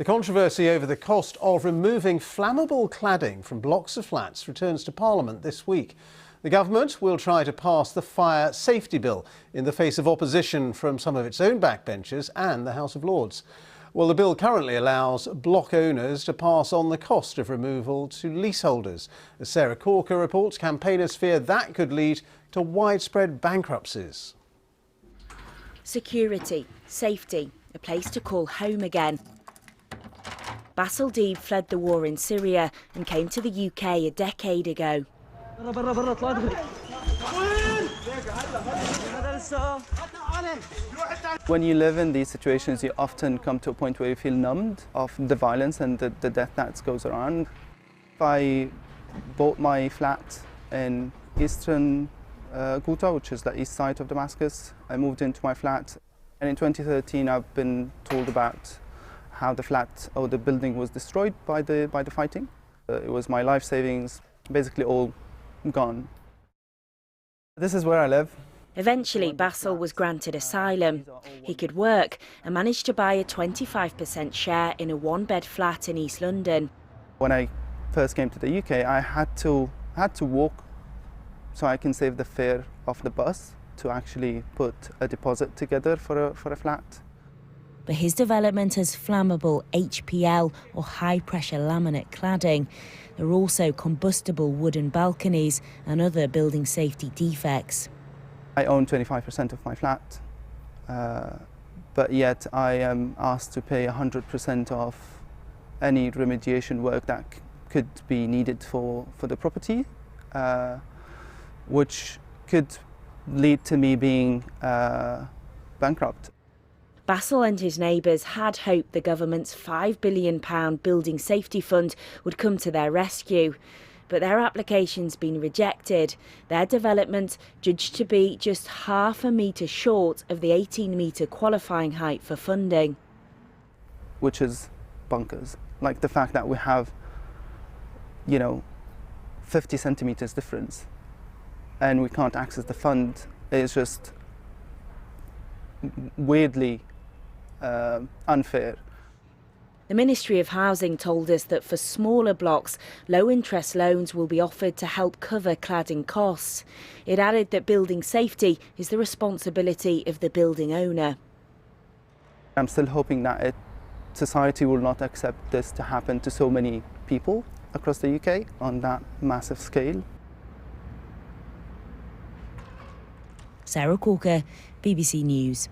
The controversy over the cost of removing flammable cladding from blocks of flats returns to Parliament this week. The government will try to pass the fire safety bill in the face of opposition from some of its own backbenchers and the House of Lords. Well, the bill currently allows block owners to pass on the cost of removal to leaseholders. As Sarah Corker reports, campaigners fear that could lead to widespread bankruptcies. Security, safety, a place to call home again. Basil Deeb fled the war in Syria and came to the UK a decade ago. When you live in these situations, you often come to a point where you feel numbed of the violence and the death that goes around. I bought my flat in eastern Ghouta, which is the east side of Damascus. I moved into my flat, and in 2013 I've been told about how the flat or the building was destroyed by the fighting. It was my life savings, basically all gone. This is where I live. Eventually, Basil was granted asylum. He could work and managed to buy a 25% share in a one-bed flat in East London. When I first came to the UK, I had to walk so I can save the fare of the bus to actually put a deposit together for a flat. But his development has flammable HPL or high-pressure laminate cladding. There are also combustible wooden balconies and other building safety defects. I own 25% of my flat, but yet I am asked to pay 100% of any remediation work that could be needed for the property, which could lead to me being bankrupt. Basil and his neighbours had hoped the government's £5 billion building safety fund would come to their rescue. But their application's been rejected. Their development judged to be just half a metre short of the 18-metre qualifying height for funding. Which is bonkers. Like the fact that we have, 50 centimetres difference and we can't access the fund is just weirdly unfair. The Ministry of Housing told us that for smaller blocks, low-interest loans will be offered to help cover cladding costs. It added that building safety is the responsibility of the building owner. I'm still hoping that society will not accept this to happen to so many people across the UK on that massive scale. Sarah Corker, BBC News.